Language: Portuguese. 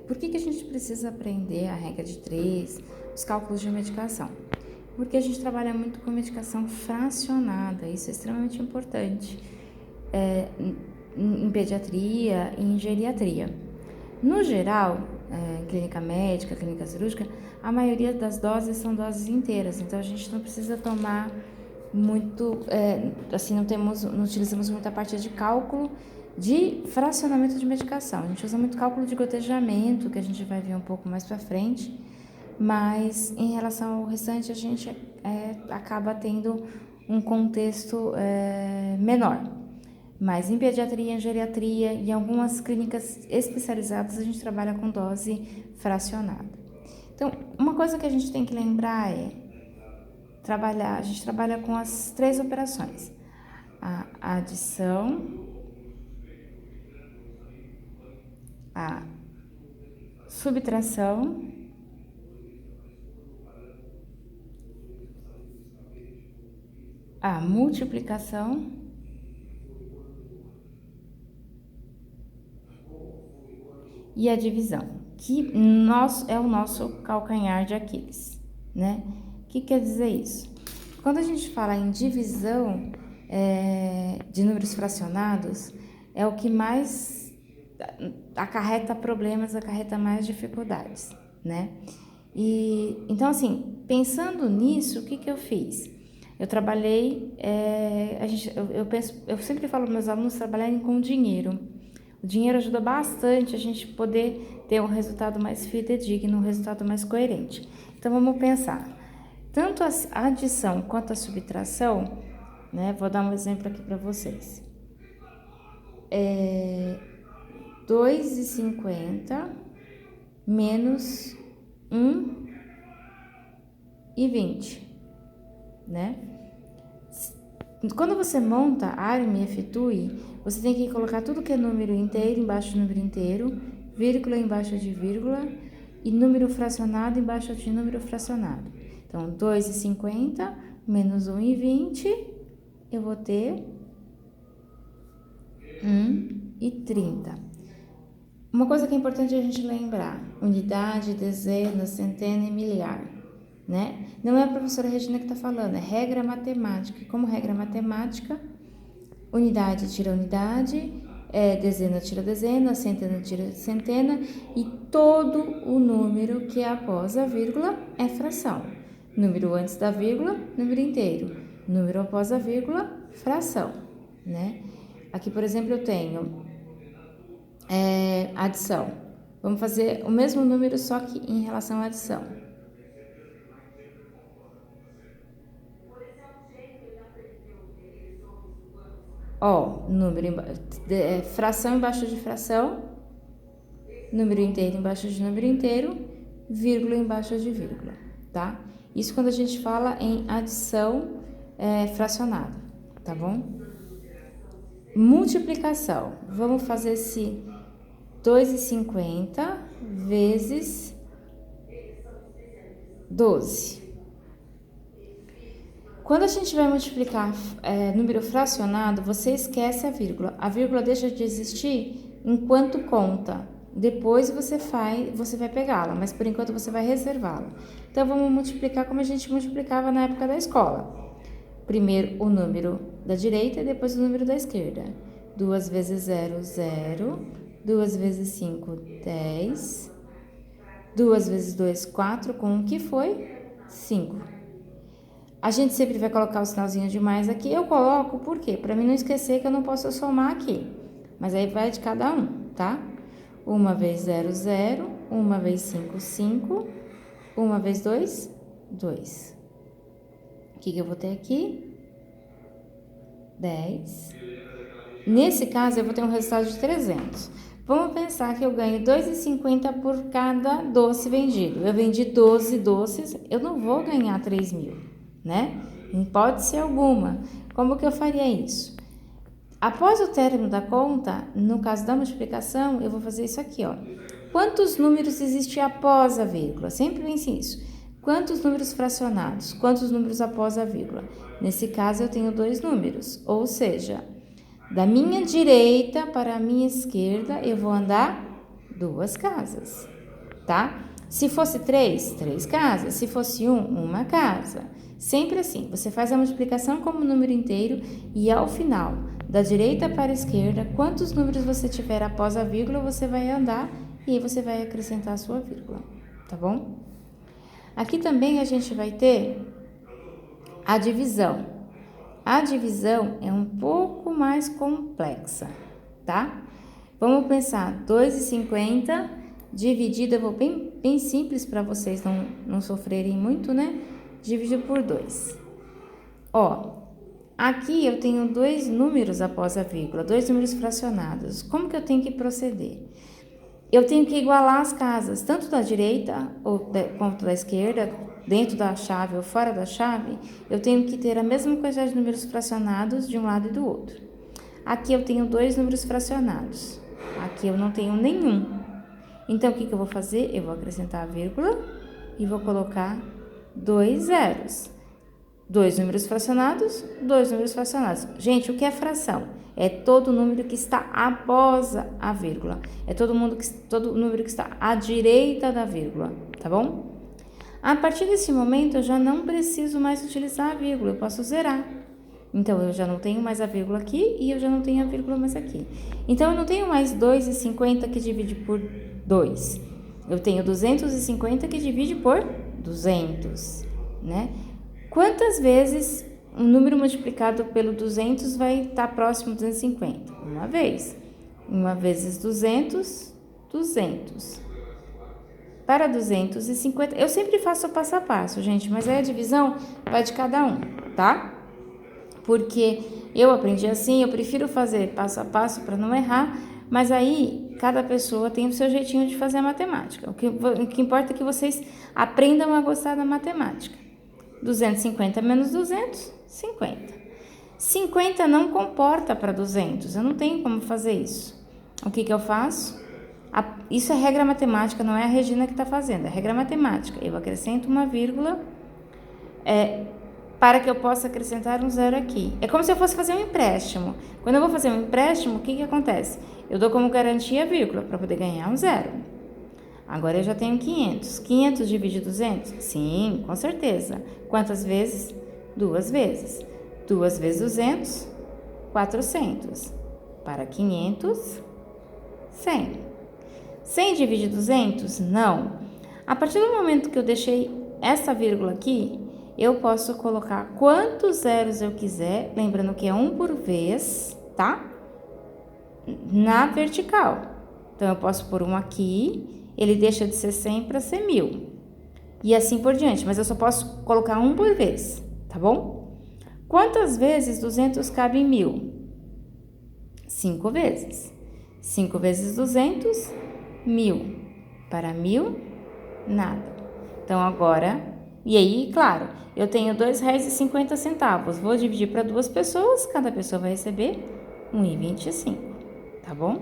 Por que a gente precisa aprender a regra de 3, os cálculos de medicação? Porque a gente trabalha muito com medicação fracionada, isso é extremamente importante em pediatria e em geriatria. No geral, clínica médica, clínica cirúrgica, a maioria das doses são doses inteiras, então a gente não precisa tomar muito, não utilizamos muita parte de cálculo de fracionamento de medicação. A gente usa muito cálculo de gotejamento, que a gente vai ver um pouco mais para frente, mas em relação ao restante a gente acaba tendo um contexto menor. Mas em pediatria, em geriatria e em algumas clínicas especializadas a gente trabalha com dose fracionada. Então, uma coisa que a gente tem que lembrar a gente trabalha com as 3 operações: a adição, a subtração a multiplicação e a divisão, que é o nosso calcanhar de Aquiles, né? O que quer dizer isso? Quando a gente fala em divisão de números fracionados, é o que mais acarreta problemas, acarreta mais dificuldades, né? E então, assim, pensando nisso, o que eu fiz? Eu trabalhei, eu sempre falo para meus alunos trabalharem com dinheiro. O dinheiro ajuda bastante a gente poder ter um resultado mais fidedigno, um resultado mais coerente. Então, vamos pensar. Tanto a adição quanto a subtração, né? Vou dar um exemplo aqui para vocês. 2,50 menos 1,20, né? Quando você monta ARME e FTUI, você tem que colocar tudo que é número inteiro embaixo do número inteiro, vírgula embaixo de vírgula e número fracionado embaixo de número fracionado. Então, 2,50 menos 1,20, eu vou ter 1,30. Uma coisa que é importante a gente lembrar: unidade, dezena, centena e milhar, né? Não é a professora Regina que está falando, é regra matemática. Como regra matemática, unidade tira unidade, dezena tira dezena, centena tira centena, e todo o número que é após a vírgula é fração. Número antes da vírgula, número inteiro. Número após a vírgula, fração, né? Aqui, por exemplo, eu tenho adição. Vamos fazer o mesmo número, só que em relação à adição. Fração embaixo de fração, número inteiro embaixo de número inteiro, vírgula embaixo de vírgula, tá? Isso quando a gente fala em adição fracionada, tá bom? Multiplicação, vamos fazer esse 2,50 vezes 12. Quando a gente vai multiplicar número fracionado, você esquece a vírgula. A vírgula deixa de existir enquanto conta. Depois você vai pegá-la, mas por enquanto você vai reservá-la. Então, vamos multiplicar como a gente multiplicava na época da escola. Primeiro o número da direita e depois o número da esquerda. 2 vezes 0, 0. 2 vezes 5, 10. 2 vezes 2, 4. Com o que foi? 5. A gente sempre vai colocar o sinalzinho de mais aqui. Eu coloco por quê? Para mim não esquecer que eu não posso somar aqui. Mas aí vai de cada um, tá? 1 vezes 0, 0. 1 vezes 5, 5. 1 vezes 2, 2. O que eu vou ter aqui? 10. Nesse caso, eu vou ter um resultado de 300. Vamos pensar que eu ganho 2,50 por cada doce vendido. Eu vendi 12 doces, eu não vou ganhar 3.000, né? Em hipótese alguma. Como que eu faria isso? Após o término da conta, no caso da multiplicação, eu vou fazer isso aqui, ó. Quantos números existem após a vírgula? Sempre pense isso. Quantos números fracionados? Quantos números após a vírgula? Nesse caso, eu tenho 2 números, ou seja, da minha direita para a minha esquerda, eu vou andar 2 casas, tá? Se fosse 3, 3 casas. Se fosse 1, 1 casa. Sempre assim, você faz a multiplicação como número inteiro e ao final, da direita para a esquerda, quantos números você tiver após a vírgula, você vai andar e aí você vai acrescentar a sua vírgula, tá bom? Aqui também a gente vai ter a divisão. A divisão é um pouco mais complexa, tá? Vamos pensar, 2,50 dividido, eu vou bem simples para vocês não sofrerem muito, né? Dividido por 2. Ó, aqui eu tenho 2 números após a vírgula, 2 números fracionados. Como que eu tenho que proceder? Eu tenho que igualar as casas, tanto da direita quanto da esquerda, dentro da chave ou fora da chave, eu tenho que ter a mesma quantidade de números fracionados de um lado e do outro. Aqui eu tenho 2 números fracionados, aqui eu não tenho nenhum. Então, o que eu vou fazer? Eu vou acrescentar a vírgula e vou colocar 2 zeros. 2 números fracionados, 2 números fracionados. Gente, o que é fração? É todo número que está após a vírgula. É todo número que está à direita da vírgula, tá bom? A partir desse momento, eu já não preciso mais utilizar a vírgula, eu posso zerar. Então, eu já não tenho mais a vírgula aqui e eu já não tenho a vírgula mais aqui. Então, eu não tenho mais 2,50 que divide por 2. Eu tenho 250 que divide por 200, né? Quantas vezes um número multiplicado pelo 200 vai estar próximo de 250? Uma vez. 1 vezes 200, 200. Para 250, eu sempre faço o passo a passo, gente, mas aí a divisão vai de cada um, tá? Porque eu aprendi assim, eu prefiro fazer passo a passo para não errar, mas aí cada pessoa tem o seu jeitinho de fazer a matemática. O que importa é que vocês aprendam a gostar da matemática. 250 menos 200, 50. 50 não comporta para 200, eu não tenho como fazer isso. O que eu faço? Isso é regra matemática, não é a Regina que está fazendo, é regra matemática. Eu acrescento uma vírgula para que eu possa acrescentar um zero aqui. É como se eu fosse fazer um empréstimo. Quando eu vou fazer um empréstimo, o que acontece? Eu dou como garantia a vírgula para poder ganhar um zero. Agora eu já tenho 500. 500 divide 200? Sim, com certeza. Quantas vezes? 2 vezes. 2 vezes 200, 400. Para 500, 100. 100 divide 200? Não. A partir do momento que eu deixei essa vírgula aqui, eu posso colocar quantos zeros eu quiser, lembrando que é 1 por vez, tá? Na vertical. Então, eu posso pôr um aqui, ele deixa de ser 100 para ser 1000. E assim por diante, mas eu só posso colocar 1 por vez, tá bom? Quantas vezes 200 cabe em 1000? 5 vezes. 5 vezes 200, 1000. Para 1000, nada. Então, agora, e aí, claro, eu tenho R$ 2,50. Vou dividir para 2 pessoas, cada pessoa vai receber R$ 1,25, tá bom?